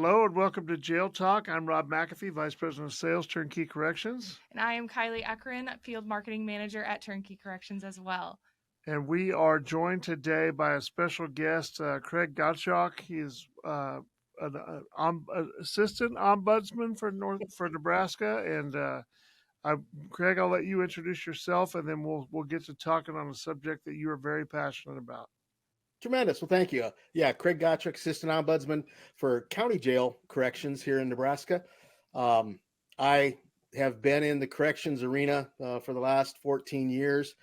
Hello and welcome to Jail Talk. I'm Rob McAfee, Vice President of Sales, Turnkey Corrections. And I am Kylie Ekrin, Field Marketing Manager at Turnkey Corrections as well. And we are joined today by a special guest, Craig Gottschalk. He is an assistant ombudsman for Nebraska. And Craig, I'll let you introduce yourself, and then we'll get to talking on a subject that you are very passionate about. Tremendous. Well, thank you. Yeah, Craig Gottschalk, Assistant Ombudsman for County Jail Corrections here in Nebraska. I have been in the corrections arena for the last 14 years.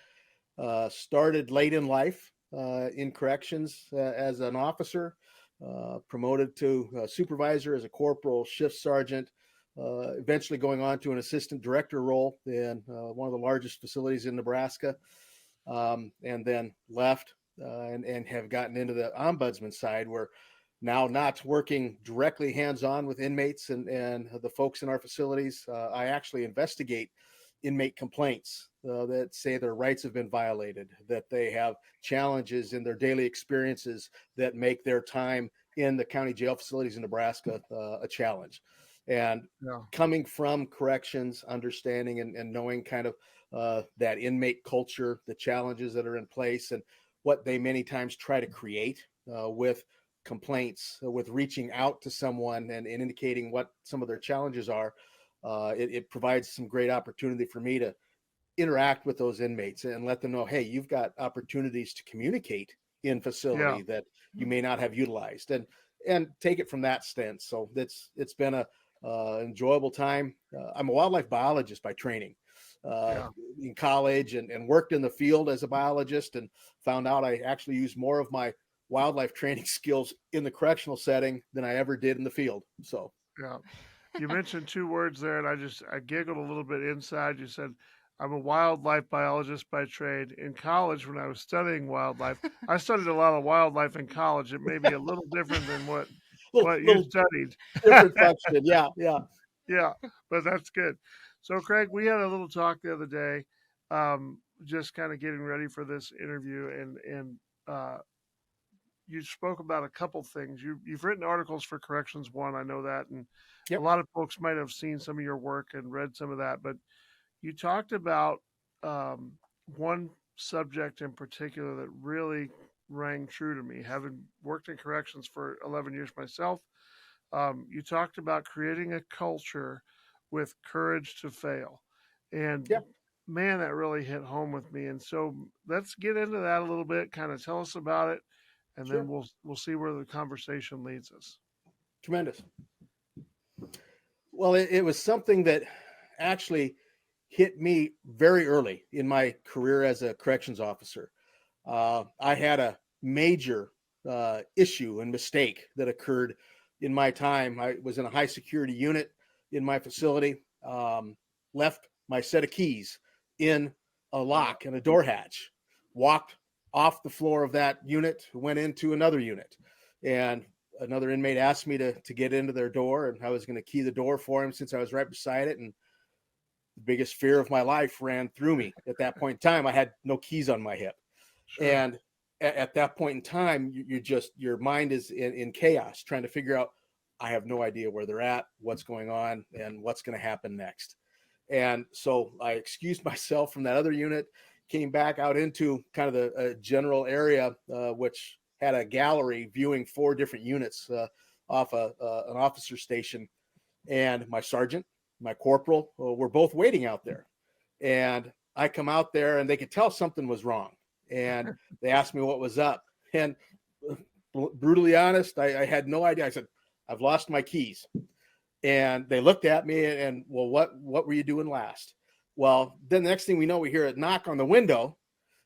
Started late in life in corrections as an officer, promoted to supervisor as a corporal, shift sergeant, eventually going on to an assistant director role in one of the largest facilities in Nebraska, and then left and have gotten into the ombudsman side, where now not working directly hands-on with inmates and the folks in our facilities. I actually investigate inmate complaints that say their rights have been violated, that they have challenges in their daily experiences that make their time in the county jail facilities in Nebraska a challenge. And coming from corrections, understanding and knowing kind of that inmate culture, the challenges that are in place, and what they many times try to create with complaints, with reaching out to someone and indicating what some of their challenges are. It provides some great opportunity for me to interact with those inmates and let them know, hey, you've got opportunities to communicate in facility that you may not have utilized, and take it from that stance. So it's been a enjoyable time. I'm a wildlife biologist by training. In college and worked in the field as a biologist, and found out I actually used more of my wildlife training skills in the correctional setting than I ever did in the field. So you mentioned two words there, and I giggled a little bit inside. You said, I'm a wildlife biologist by trade. In college, when I was studying wildlife, I studied a lot of wildlife in college. It may be a little different than what you studied. Different function. Yeah. Yeah, but that's good. So, Craig, we had a little talk the other day, just kind of getting ready for this interview, and you spoke about a couple things. You've written articles for Corrections One, I know that, and a lot of folks might have seen some of your work and read some of that. But you talked about one subject in particular that really rang true to me, having worked in corrections for 11 years myself. You talked about creating a culture with courage to fail. And man, that really hit home with me. And so let's get into that a little bit, kind of tell us about it, and then we'll see where the conversation leads us. Tremendous. Well, it was something that actually hit me very early in my career as a corrections officer. I had a major issue and mistake that occurred in my time. I was in a high security unit in my facility, left my set of keys in a lock and a door hatch, walked off the floor of that unit, went into another unit, and another inmate asked me to get into their door, and I was going to key the door for him since I was right beside it. And the biggest fear of my life ran through me at that point in time. I had no keys on my hip. And at that point in time, your mind is in chaos, trying to figure out, I have no idea where they're at, what's going on, and what's going to happen next. And so I excused myself from that other unit, came back out into kind of the general area, which had a gallery viewing 4 different units off an officer station. And my sergeant, my corporal, were both waiting out there. And I come out there, and they could tell something was wrong. And they asked me what was up. And brutally honest, I had no idea. I said, I've lost my keys. And they looked at me and well, what were you doing last? Well, then the next thing we know, we hear a knock on the window,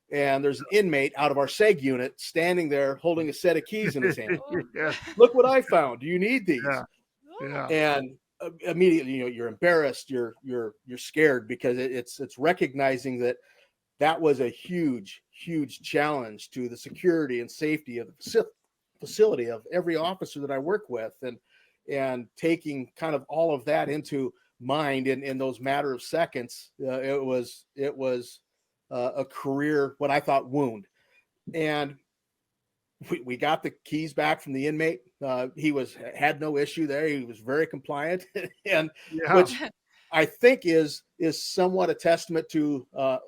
and there's an inmate out of our SEG unit standing there holding a set of keys in his hand. Look what I found. Do you need these? And immediately, you're embarrassed, you're scared, because it's recognizing that was a huge challenge to the security and safety of the facility of every officer that I work with, and taking kind of all of that into mind in those matter of seconds. It was a career, what I thought, wound. And we got the keys back from the inmate. He had no issue there. He was very compliant, and Yeah. which I think is somewhat a testament to not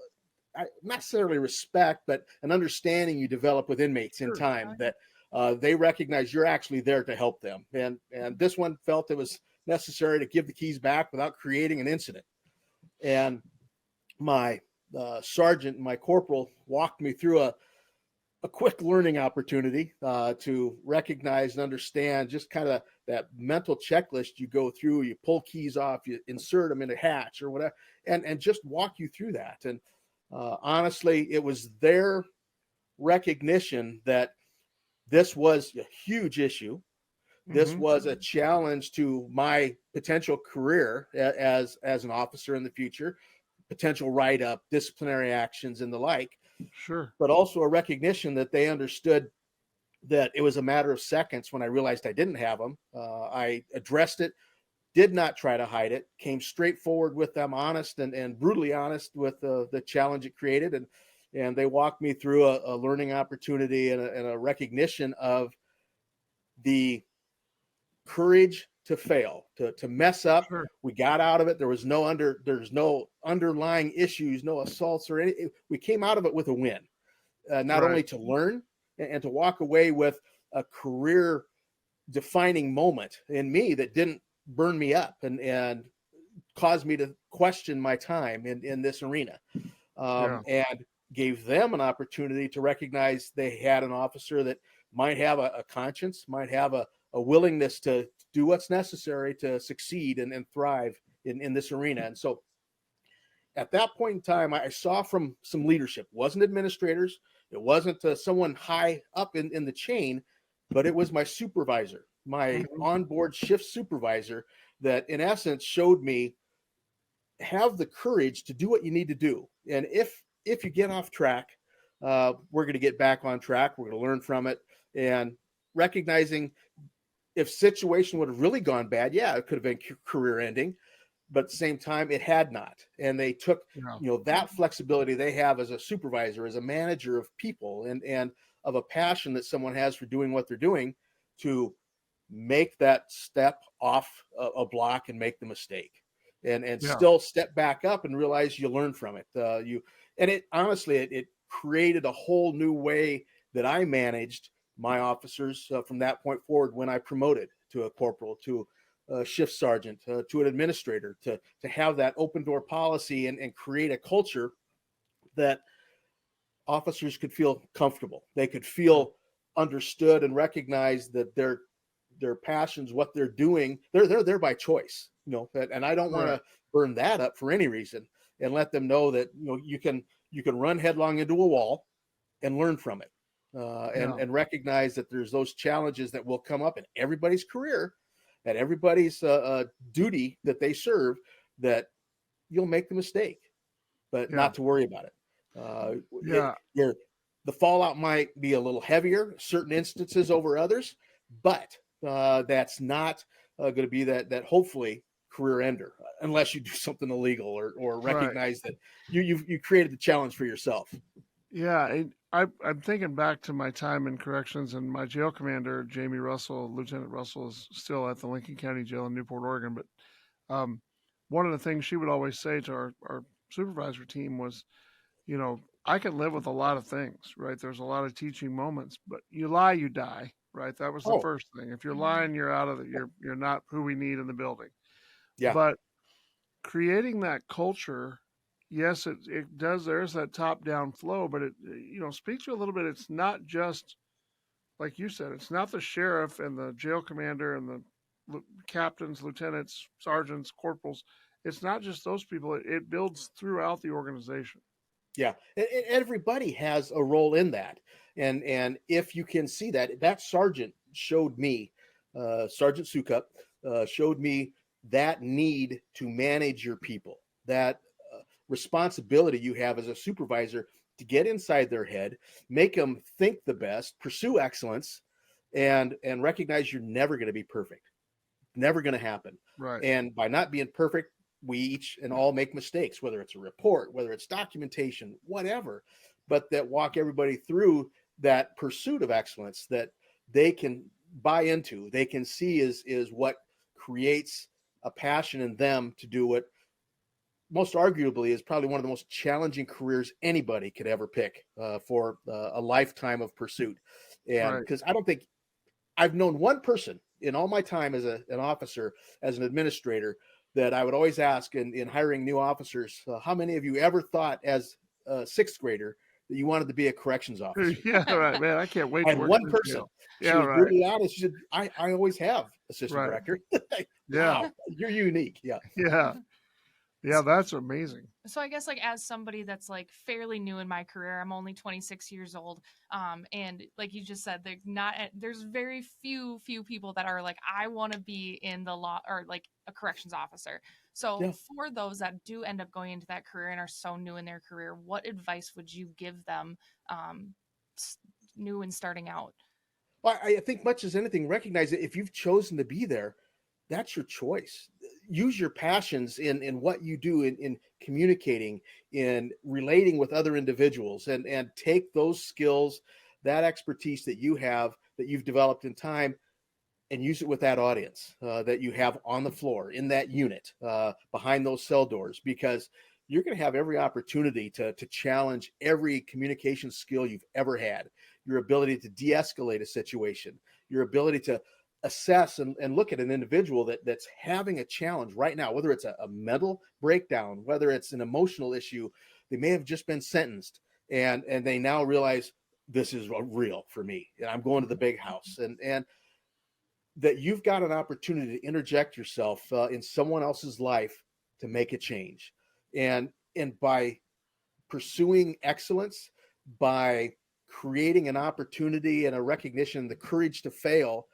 necessarily respect, but an understanding you develop with inmates in time, that they recognize you're actually there to help them. And this one felt it was necessary to give the keys back without creating an incident. And my sergeant, my corporal, walked me through a quick learning opportunity to recognize and understand just kind of that mental checklist you go through. You pull keys off, you insert them in a hatch or whatever, and just walk you through that. And honestly, it was their recognition that this was a huge issue. This was a challenge to my potential career as an officer in the future, potential write-up, disciplinary actions, and the like. Sure. But also a recognition that they understood that it was a matter of seconds when I realized I didn't have them. I addressed it, did not try to hide it, came straight forward with them, honest and brutally honest with the challenge it created. And they walked me through a learning opportunity and a recognition of the courage to fail, to mess up. Sure. We got out of it. There's no underlying issues, no assaults or anything. We came out of it with a win, not only to learn and to walk away with a career defining moment in me that didn't burn me up and caused me to question my time in this arena, and gave them an opportunity to recognize they had an officer that might have a conscience, might have a willingness to do what's necessary to succeed and thrive in this arena. And so at that point in time, I saw from some leadership, it wasn't administrators, it wasn't someone high up in the chain, but it was my supervisor, my onboard shift supervisor, that in essence showed me, have the courage to do what you need to do. And if you get off track, we're going to get back on track. We're going to learn from it. And recognizing if situation would have really gone bad, yeah, it could have been career ending, but at the same time, it had not. And they took, that flexibility they have as a supervisor, as a manager of people, and of a passion that someone has for doing what they're doing, to make that step off a block and make the mistake, and still step back up and realize you learn from it. It created a whole new way that I managed my officers from that point forward, when I promoted to a corporal, to a shift sergeant, to an administrator, to have that open door policy and create a culture that officers could feel comfortable. They could feel understood and recognize that their passions, what they're doing, they're there by choice. And I don't want to burn that up for any reason, and let them know that you can run headlong into a wall and learn from it. And recognize that there's those challenges that will come up in everybody's career, at everybody's duty that they serve, that you'll make the mistake, but not to worry about it. The fallout might be a little heavier, certain instances over others, but that's not going to be that hopefully career ender, unless you do something illegal or recognize that you created the challenge for yourself. Yeah, I'm thinking back to my time in corrections, and my jail commander, Jamie Russell, Lieutenant Russell, is still at the Lincoln County Jail in Newport, Oregon. But one of the things she would always say to our supervisor team was, I can live with a lot of things, right? There's a lot of teaching moments, but you lie, you die, right? That was the first thing. If you're lying, you're out of it. You're not who we need in the building. Yeah. But creating that culture, yes, it does. There's that top-down flow, but it speaks to you a little bit. It's not just, like you said, it's not the sheriff and the jail commander and the captains, lieutenants, sergeants, corporals. It's not just those people. It builds throughout the organization. Yeah, everybody has a role in that, and if you can see that sergeant showed me, Sergeant Sukup showed me that need to manage your people, that responsibility you have as a supervisor to get inside their head, make them think the best, pursue excellence, and recognize you're never going to be perfect, never going to happen. Right. And by not being perfect, we each and all make mistakes, whether it's a report, whether it's documentation, whatever, but that walk everybody through that pursuit of excellence that they can buy into, they can see is what creates a passion in them to do what most arguably is probably one of the most challenging careers anybody could ever pick for a lifetime of pursuit. And because I don't think I've known one person in all my time as an officer, as an administrator, that I would always ask in hiring new officers, how many of you ever thought as a sixth grader that you wanted to be a corrections officer? Yeah, right, man. I can't wait I to had work one in person. jail. She Yeah, was right. brutally honest. She said, I always have, assistant Right. director. Yeah. Wow, you're unique. Yeah. Yeah. Yeah, that's amazing. So I guess like as somebody that's like fairly new in my career, I'm only 26 years old. And like you just said, there's very few people that are like, I want to be in the law or like a corrections officer. So Yeah. for those that do end up going into that career and are so new in their career, what advice would you give them new and starting out? Well, I think much as anything, recognize that if you've chosen to be there, that's your choice. Use your passions in what you do in communicating, in relating with other individuals, and take those skills, that expertise that you have, that you've developed in time, and use it with that audience that you have on the floor in that unit behind those cell doors, because you're going to have every opportunity to challenge every communication skill you've ever had, your ability to de-escalate a situation, your ability to assess and look at an individual that's having a challenge right now, whether it's a mental breakdown, whether it's an emotional issue. They may have just been sentenced and they now realize this is real for me and I'm going to the big house, and that you've got an opportunity to interject yourself in someone else's life to make a change. And by pursuing excellence, by creating an opportunity and a recognition, the courage to fail,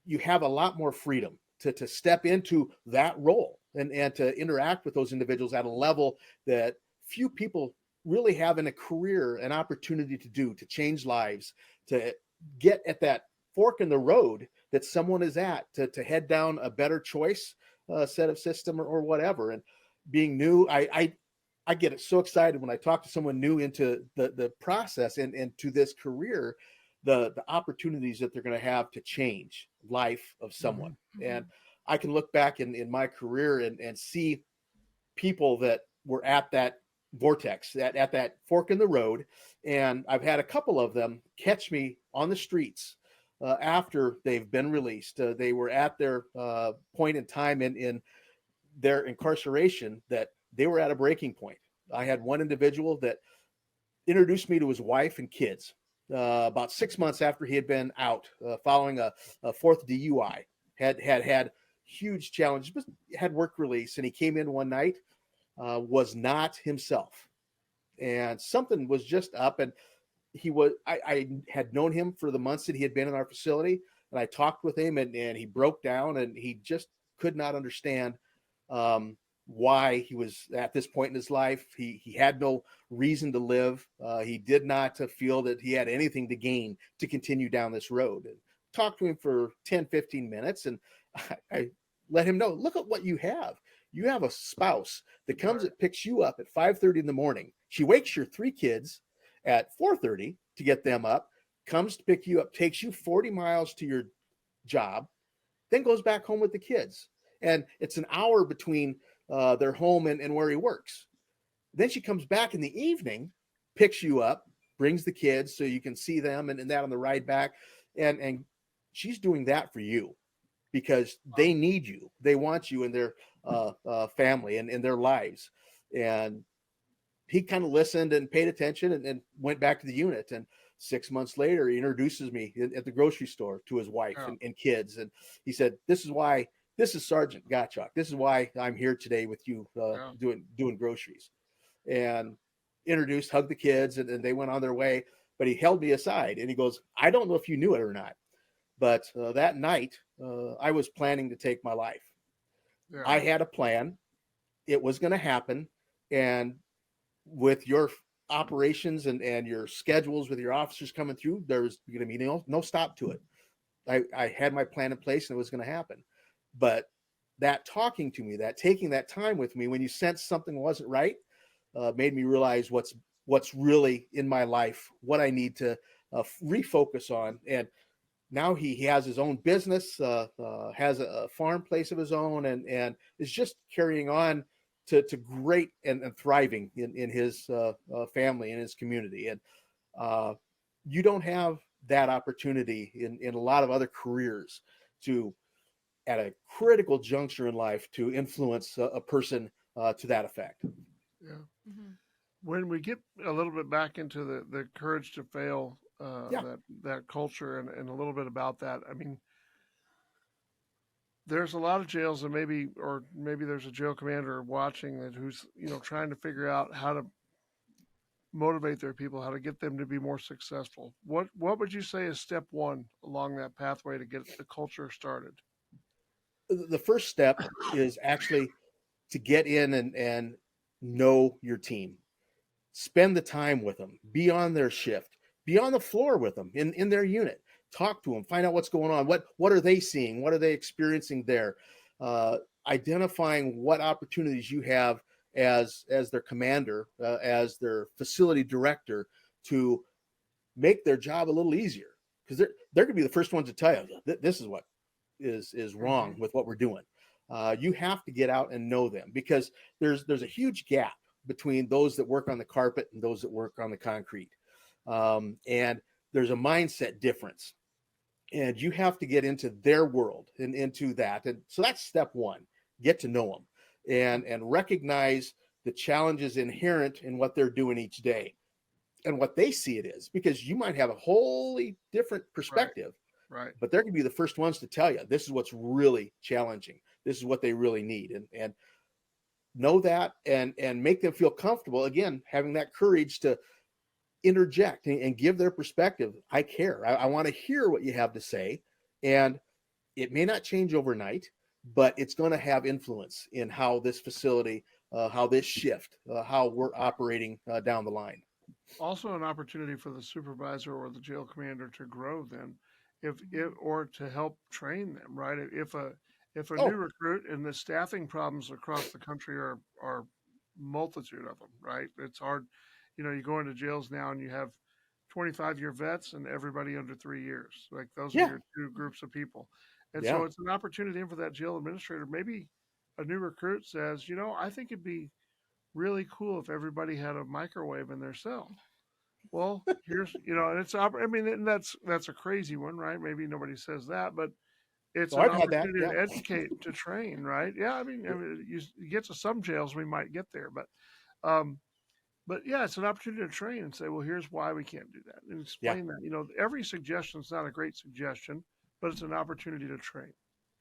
you have a lot more freedom to step into that role and to interact with those individuals at a level that few people really have in a career, an opportunity to do, to change lives, to get at that fork in the road that someone is at, to head down a better choice set of system or whatever. And being new, I get so excited when I talk to someone new into the process and to this career, the opportunities that they're going to have to change life of someone. Mm-hmm. And I can look back in my career and see people that were at that vortex, at that fork in the road. And I've had a couple of them catch me on the streets after they've been released. They were at their point in time in their incarceration that they were at a breaking point. I had one individual that introduced me to his wife and kids about 6 months after he had been out following a fourth DUI, had huge challenges, but had work release. And he came in one night, was not himself. And something was just up. And I had known him for the months that he had been in our facility. And I talked with him and he broke down and he just could not understand why he was at this point in his life. He had no reason to live. He did not feel that he had anything to gain to continue down this road. And talked to him for 10, 15 minutes. And I let him know, look at what you have. You have a spouse that comes and picks you up at 5:30 in the morning. She wakes your 3 kids at 4:30 to get them up, comes to pick you up, takes you 40 miles to your job, then goes back home with the kids. And it's an hour between their home and where he works. Then she comes back in the evening, picks you up, brings the kids so you can see them and that on the ride back. And she's doing that for you because they need you. They want you in their family and in their lives. And he kind of listened and paid attention and went back to the unit. And 6 months later, he introduces me at the grocery store to his wife and kids. And he said, this is Sergeant Gottschalk. This is why I'm here today with you doing groceries. And introduced, hugged the kids, and they went on their way. But he held me aside and he goes, I don't know if you knew it or not, but that night I was planning to take my life. Yeah. I had a plan. It was going to happen. And with your operations and your schedules with your officers coming through, there was going to be no stop to it. I had my plan in place and it was going to happen. But that talking to me, that taking that time with me when you sense something wasn't right, made me realize what's really in my life, what I need to refocus on. And now he has his own business, has a farm place of his own, and is just carrying on to great and thriving in his family and his community. And you don't have that opportunity in a lot of other careers to, at a critical juncture in life, to influence a person to that effect. Yeah. When we get a little bit back into the courage to fail, that culture and a little bit about that, I mean, there's a lot of jails, and maybe there's a jail commander watching that who's trying to figure out how to motivate their people, how to get them to be more successful. What would you say is step one along that pathway to get the culture started? The first step is actually to get in and know your team. Spend the time with them, be on their shift, be on the floor with them in their unit, talk to them, find out what's going on. What are they seeing? What are they experiencing there? Identifying what opportunities you have as their commander, as their facility director, to make their job a little easier, because they're going to be the first ones to tell you this is what is wrong with what we're doing. You have to get out and know them, because there's a huge gap between those that work on the carpet and those that work on the concrete. And there's a mindset difference, and you have to get into their world and into that. And so that's step one, get to know them and recognize the challenges inherent in what they're doing each day and what they see it is, because you might have a wholly different perspective. Right. But they're going to be the first ones to tell you this is what's really challenging. This is what they really need. And know that and make them feel comfortable, again, having that courage to interject and give their perspective. I care. I want to hear what you have to say. And it may not change overnight, but it's going to have influence in how this facility, how this shift, how we're operating down the line. Also an opportunity for the supervisor or the jail commander to grow them, or to help train them, right? If a new recruit, and the staffing problems across the country are multitude of them, right? It's hard. You go into jails now and you have 25-year vets and everybody under 3 years. Like those are your two groups of people. And so it's an opportunity for that jail administrator. Maybe a new recruit says, I think it'd be really cool if everybody had a microwave in their cell. Well, here's, and it's, I mean, and that's a crazy one, right? Maybe nobody says that, but it's an opportunity to educate, to train, right? Yeah, I mean, you get to some jails, we might get there, but yeah, it's an opportunity to train and say, well, here's why we can't do that, and explain that. Every suggestion is not a great suggestion, but it's an opportunity to train.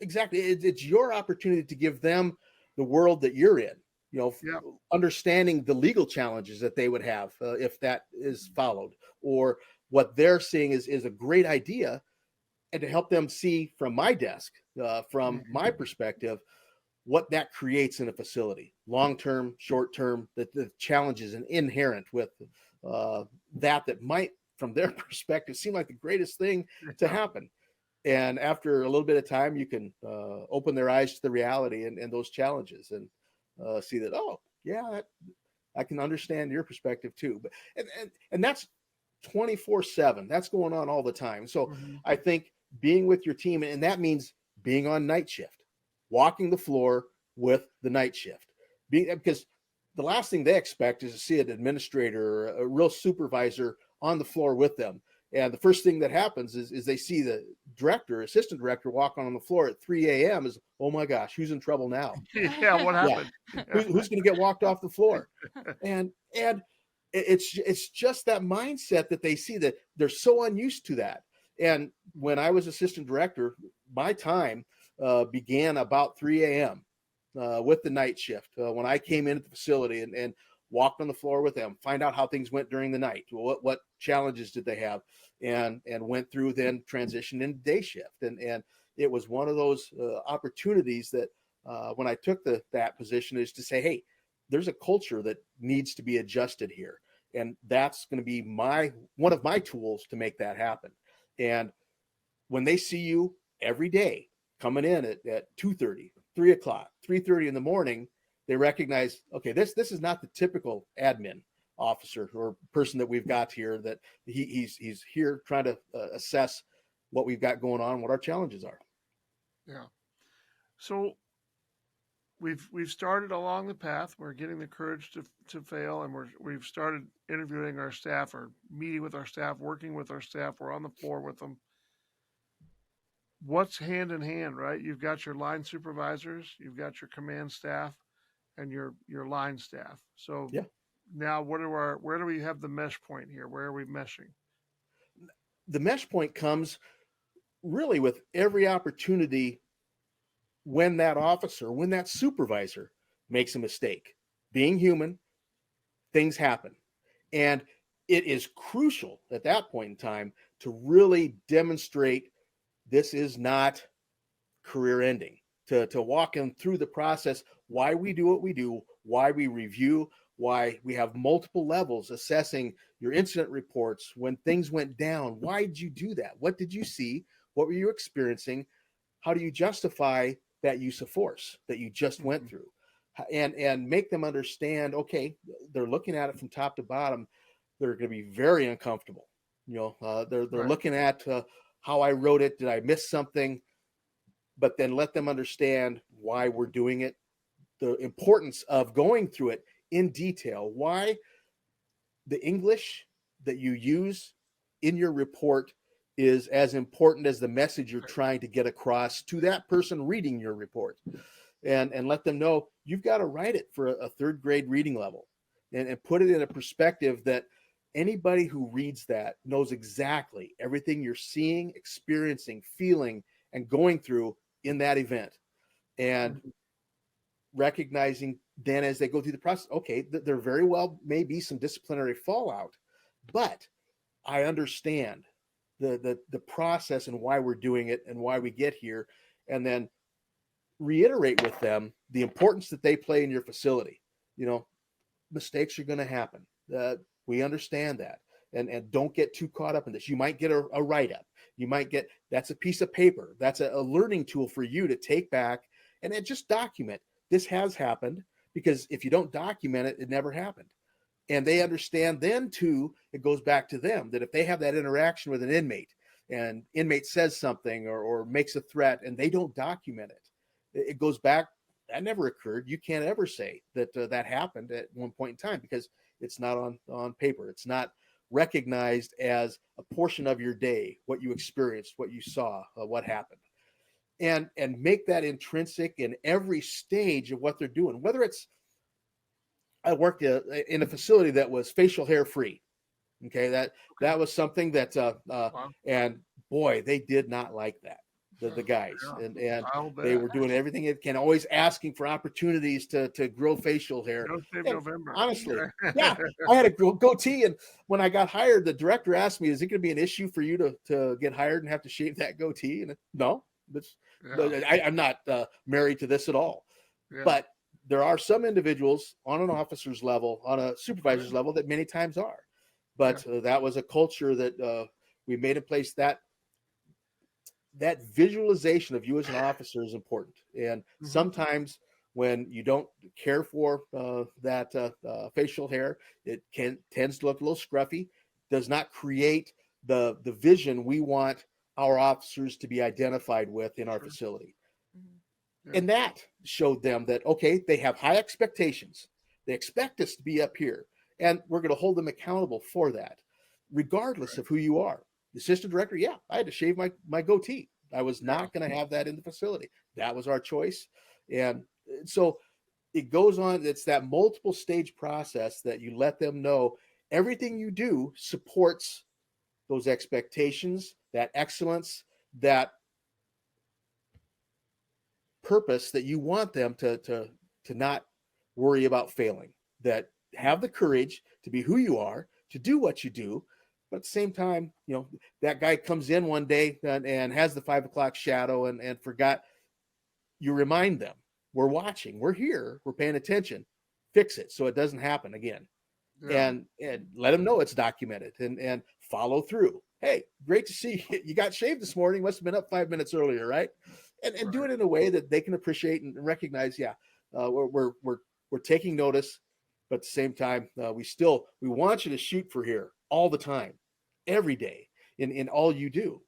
Exactly, it's your opportunity to give them the world that you're in. Understanding the legal challenges that they would have if that is followed, or what they're seeing is a great idea, and to help them see from my desk, from my perspective, what that creates in a facility, long-term, short-term, the challenges and inherent with that might, from their perspective, seem like the greatest thing to happen. And after a little bit of time, you can open their eyes to the reality and those challenges, and see that, I can understand your perspective too. But and that's 24/7. That's going on all the time. So I think being with your team, and that means being on night shift, walking the floor with the night shift, because the last thing they expect is to see an administrator, a real supervisor on the floor with them. And the first thing that happens is they see the director, assistant director, walk on the floor at 3 a.m. is, oh my gosh, who's in trouble now? What happened? Who's going to get walked off the floor? And it's just that mindset that they see, that they're so unused to that. And when I was assistant director, my time began about 3 a.m. With the night shift. When I came into the facility and walked on the floor with them, find out how things went during the night, what challenges did they have, and went through, then transitioned into day shift. And it was one of those opportunities that when I took that position, is to say, hey, there's a culture that needs to be adjusted here. And that's going to be one of my tools to make that happen. And when they see you every day coming in at 2:30, 3:00, 3:30 in the morning, they recognize, okay, this is not the typical admin. officer or person that we've got here, that he's here trying to assess what we've got going on, what our challenges are. Yeah. So we've started along the path. We're getting the courage to fail, and we've started interviewing our staff, or meeting with our staff, working with our staff. We're on the floor with them. What's hand in hand, right? You've got your line supervisors, you've got your command staff, and your line staff. So Yeah. now where do we have the mesh point here? Where are we meshing? The mesh point comes really with every opportunity when that officer, when that supervisor makes a mistake. Being human, things happen. And it is crucial at that point in time to really demonstrate this is not career ending, to walk them through the process, why we do what we do, why we review, why we have multiple levels assessing your incident reports when things went down. Why did you do that? What did you see? What were you experiencing? How do you justify that use of force that you just went through? And make them understand, okay, they're looking at it from top to bottom. They're going to be very uncomfortable. They're Right. looking at how I wrote it. Did I miss something? But then let them understand why we're doing it, the importance of going through it in detail, why the English that you use in your report is as important as the message you're trying to get across to that person reading your report. And let them know you've got to write it for a third grade reading level, and put it in a perspective that anybody who reads that knows exactly everything you're seeing, experiencing, feeling, and going through in that event. And recognizing then as they go through the process, okay, there very well may be some disciplinary fallout, but I understand the process and why we're doing it and why we get here. And then reiterate with them the importance that they play in your facility. Mistakes are going to happen. We understand that. And don't get too caught up in this. You might get a write-up. You might get, that's a piece of paper. That's a learning tool for you to take back and then just document. This has happened, because if you don't document it, it never happened. And they understand then too, it goes back to them, that if they have that interaction with an inmate and inmate says something or makes a threat and they don't document it goes back, that never occurred. You can't ever say that that happened at one point in time, because it's not on paper. It's not recognized as a portion of your day, what you experienced, what you saw, what happened. And make that intrinsic in every stage of what they're doing. Whether it's, I worked in a facility that was facial hair free. Okay, that was something that and boy, they did not like that. The guys, and they were doing everything it can, always asking for opportunities to grow facial hair. November. Honestly, yeah, I had a goatee, and when I got hired, the director asked me, "Is it going to be an issue for you to get hired and have to shave that goatee?" And no, I'm not married to this at all. Yeah. But there are some individuals on an officer's level, on a supervisor's level, that many times are. But that was a culture that we made in place. That visualization of you as an officer is important. And sometimes when you don't care for that facial hair, it tends to look a little scruffy, does not create the vision we want our officers to be identified with in our facility. Yeah. And that showed them that, okay, they have high expectations. They expect us to be up here, and we're going to hold them accountable for that, regardless of who you are. The assistant director, yeah, I had to shave my goatee. I was not going to have that in the facility. That was our choice. And so it goes on. It's that multiple stage process that you let them know everything you do supports those expectations, that excellence, that purpose that you want them to not worry about failing, that have the courage to be who you are, to do what you do. But at the same time, that guy comes in one day and has the 5 o'clock shadow and forgot. You remind them, we're watching, we're here, we're paying attention, fix it so it doesn't happen again. Yeah. And let them know it's documented and follow through. Hey, great to see you. You got shaved this morning. Must have been up 5 minutes earlier, right? And do it in a way that they can appreciate and recognize. Yeah, we're taking notice. but at the same time, we want you to shoot for here all the time, every day, in all you do.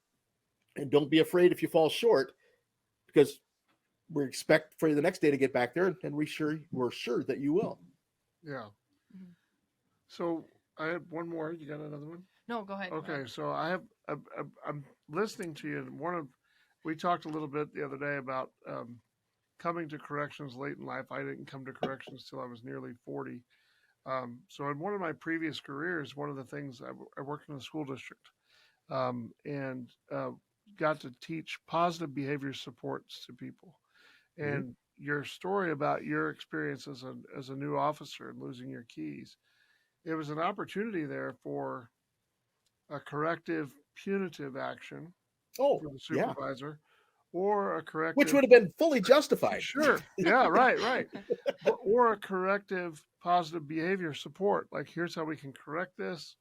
And don't be afraid if you fall short, because we expect for you the next day to get back there, and we're sure that you will. Yeah. Mhm. So I had one more. You got another one? No, go ahead. Okay. So I'm listening to you, and we talked a little bit the other day about coming to corrections late in life. I didn't come to corrections till I was nearly 40. So in one of my previous careers, one of the things I worked in a school district, and got to teach positive behavior supports to people. Mhm. And your story about your experience as a new officer and losing your keys, it was an opportunity there for a corrective punitive action Oh, for the yeah, supervisor, or a which corrective. would have been fully justified. Sure, yeah, right, right. Or a corrective positive behavior support, like, here's how we can correct this.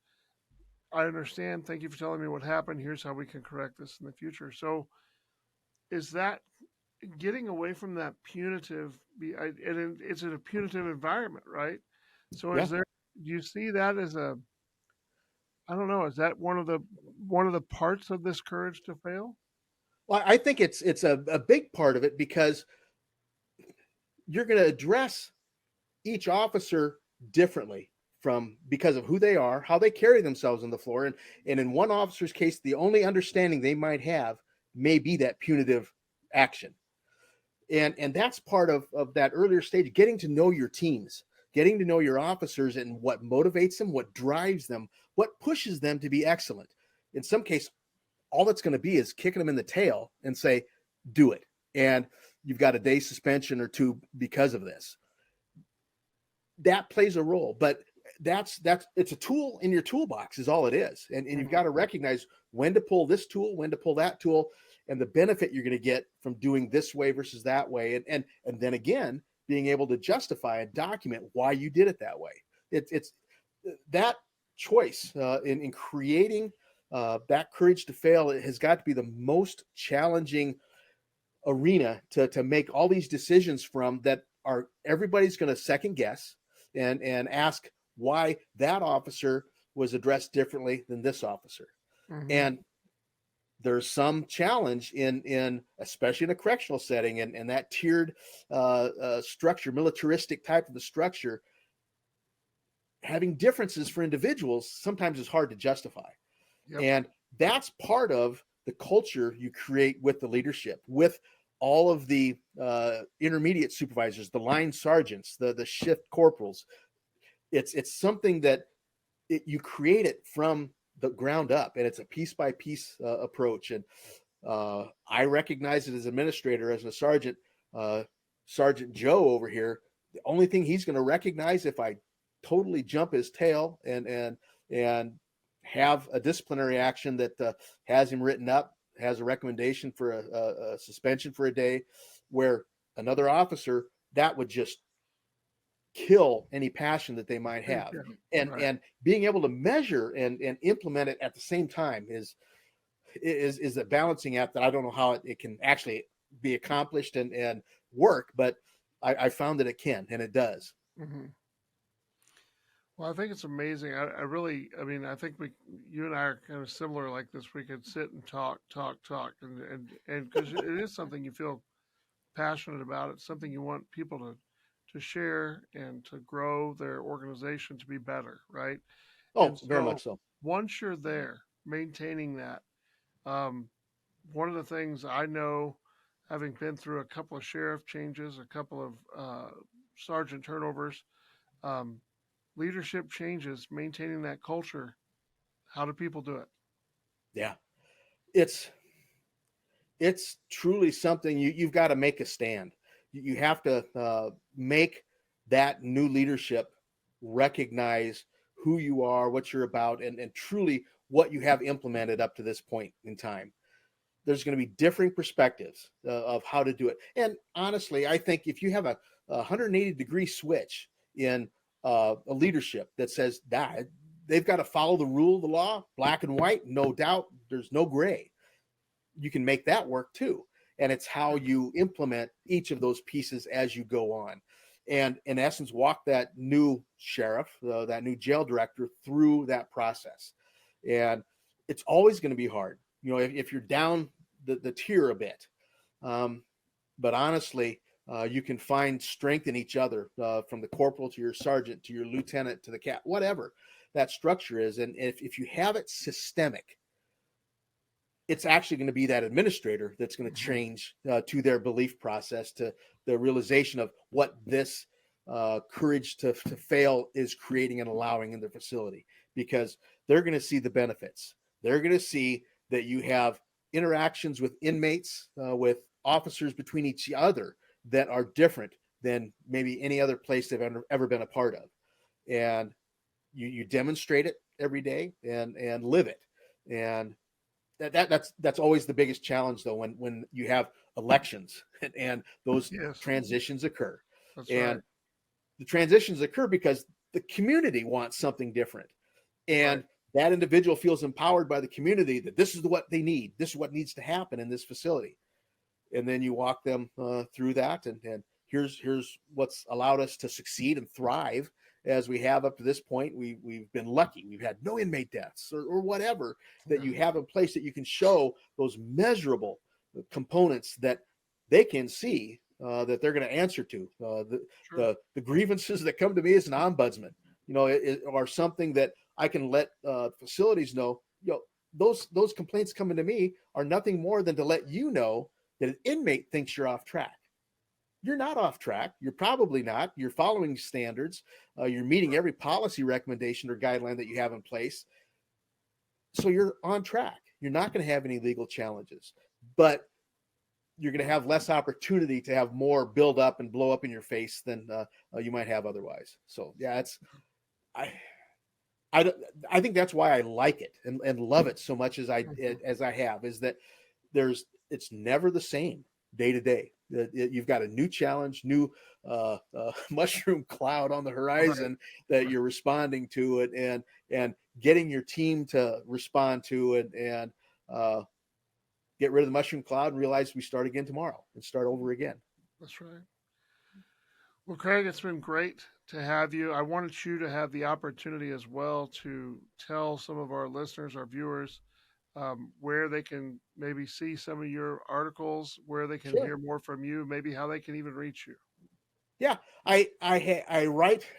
I understand, thank you for telling me what happened, here's how we can correct this in the future. So is that getting away from that punitive and it's in a punitive environment, right? So Yeah. do you see that as a, I don't know, is that one of the parts of this courage to fail? Well, I think it's a big part of it, because you're going to address each officer differently, because of who they are, how they carry themselves on the floor. And in one officer's case, the only understanding they might have may be that punitive action. And that's part of that earlier stage, getting to know your teams, getting to know your officers, and what motivates them, what drives them, what pushes them to be excellent. In some case, all that's going to be is kicking them in the tail and say, do it. And you've got a day suspension or two because of this. That plays a role, but that's it's a tool in your toolbox is all it is. And you've got to recognize when to pull this tool, when to pull that tool, and the benefit you're going to get from doing this way versus that way. And then again, being able to justify and document why you did it that way. It's that choice in creating that courage to fail. It has got to be the most challenging arena to make all these decisions from, that are everybody's going to second guess and ask why that officer was addressed differently than this officer. Mhm. And there's some challenge in especially in a correctional setting, and that tiered structure, militaristic type of a structure, having differences for individuals sometimes is hard to justify. Yep. And that's part of the culture you create with the leadership, with all of the intermediate supervisors, the line sergeants, the shift corporals. It's something that you create it from the ground up, and it's a piece by piece approach. And I recognize it as administrator, as a sergeant, Sergeant Joe over here. The only thing he's going to recognize if I totally jump his tail and have a disciplinary action that has him written up, has a recommendation for a suspension for a day, where another officer, that would just kill any passion that they might have. Yeah, And right. and being able to measure and implement it at the same time is a balancing act that I don't know how it can actually be accomplished and work, but I found that it can, and it does. Hmm. Well, I think it's amazing. I mean, I think you and I are kind of similar like this. We could sit and talk, and because it is something you feel passionate about. It's something you want people to share and to grow their organization to be better, right? Oh, And very so much so. once you're there, maintaining that, um, one of the things I know, having been through a couple of sheriff changes, a couple of sergeant turnovers, um, leadership changes, maintaining that culture. How do people do it? Yeah, it's truly something you've got to make a stand. You have to make that new leadership recognize who you are, what you're about, and truly what you have implemented up to this point in time. There's going to be differing perspectives of how to do it. And honestly, I think if you have a 180-degree switch in a leadership that says that they've got to follow the rule of the law, black and white, no doubt, there's no gray, you can make that work too. And it's how you implement each of those pieces as you go on. and in essence walk that new sheriff, that new jail director through that process. And it's always going to be hard, if you're down the tier a bit. But honestly, you can find strength in each other, from the corporal to your sergeant to your lieutenant to the cap, whatever that structure is. And if you have it systemic, it's actually going to be that administrator that's going to change to their belief process, to the realization of what this courage to fail is creating and allowing in their facility, because they're going to see the benefits. They're going to see that you have interactions with inmates, with officers between each other that are different than maybe any other place they've ever been a part of. And you demonstrate it every day and live it. And that's always the biggest challenge, though, when you have elections and those transitions occur. That's and right. The transitions occur because the community wants something different, and that individual feels empowered by the community that this is what they need, this is what needs to happen in this facility. And then you walk them through that, and here's what's allowed us to succeed and thrive as we have up to this point. We've been lucky. We've had no inmate deaths or whatever that you have in place, that you can show those measurable components that they can see, that they're going to answer to. The grievances that come to me as an ombudsman, are something that I can let facilities know. Those complaints coming to me are nothing more than to let you know that an inmate thinks you're off track. You're not off track. You're probably not. You're following standards. You're meeting every policy recommendation or guideline that you have in place. So you're on track. You're not going to have any legal challenges, but you're going to have less opportunity to have more build up and blow up in your face than you might have otherwise. So yeah, I think that's why I like it and love it so much as I have, is that it's never the same day to day. You've got a new challenge, new mushroom cloud on the horizon that you're responding to it, and getting your team to respond to it, and get rid of the mushroom cloud and realize we start again tomorrow and start over again. That's right. Well, Craig, it's been great to have you. I wanted you to have the opportunity as well to tell some of our listeners, our viewers, where they can maybe see some of your articles, where they can hear more from you, maybe how they can even reach you. Yeah, I write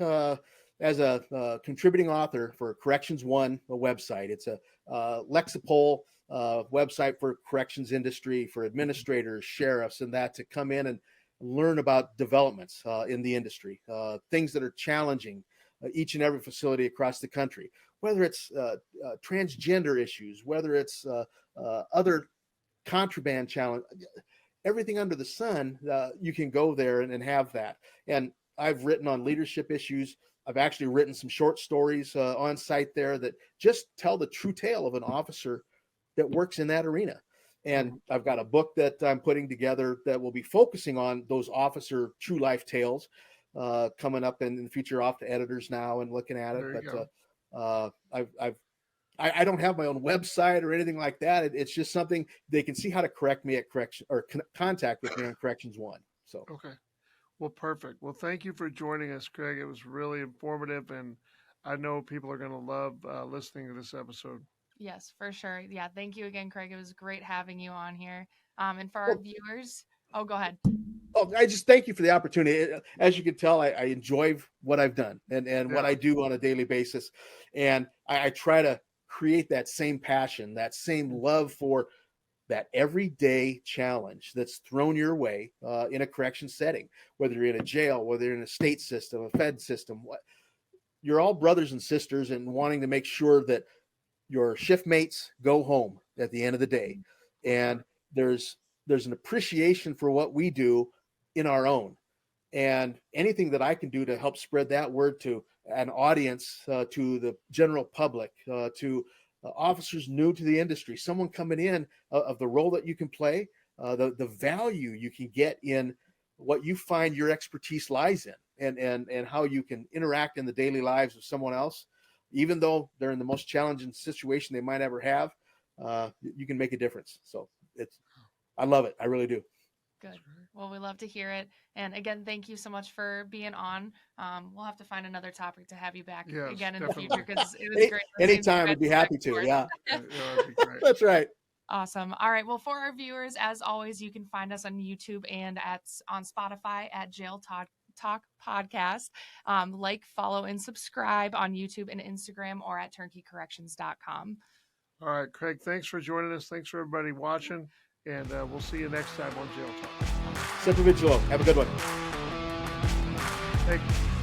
as a contributing author for Corrections One, a website. It's a Lexipol website for corrections industry, for administrators, sheriffs, and that to come in and learn about developments in the industry, things that are challenging each and every facility across the country, whether it's transgender issues, whether it's other contraband challenge, everything under the sun. You can go there and have that. And I've written on leadership issues. I've actually written some short stories on site there that just tell the true tale of an officer that works in that arena. And I've got a book that I'm putting together that will be focusing on those officer true life tales, coming up in the future, off to editors now and looking at it. But I don't have my own website or anything like that. It's just something they can see how to correct me at correction, or contact with me on Corrections One. So okay, well, perfect. Well, thank you for joining us, Craig. It was really informative, and I know people are going to love listening to this episode. Yes, for sure. Yeah, thank you again, Craig. It was great having you on here. And for our viewers, go ahead. Oh, I just thank you for the opportunity. As you can tell, I enjoy what I've done and what I do on a daily basis. And I try to create that same passion, that same love for that everyday challenge that's thrown your way in a correction setting, whether you're in a jail, whether you're in a state system, a fed system. You're all brothers and sisters, and wanting to make sure that your shift mates go home at the end of the day. And there's an appreciation for what we do in our own, and anything that I can do to help spread that word to an audience, to the general public, to officers new to the industry, someone coming in, of the role that you can play, the value you can get in what you find your expertise lies in, and how you can interact in the daily lives of someone else, even though they're in the most challenging situation they might ever have. You can make a difference. So I love it. I really do. Good. Well, we love to hear it. And again, thank you so much for being on. We'll have to find another topic to have you back Yes, again in definitely. the future because it was great. listening to Anytime, you I'd be guys happy back to. and Yeah, Yeah, that'd be great. that's right. Awesome. All right. Well, for our viewers, as always, you can find us on YouTube and on Spotify at JailTalk Podcast. Like, follow, and subscribe on YouTube and Instagram or at turnkeycorrections.com. All right, Craig, thanks for joining us. Thanks for everybody watching, and we'll see you next time on Jail Talk. Semper Vigilo. Have a good one. Thank you.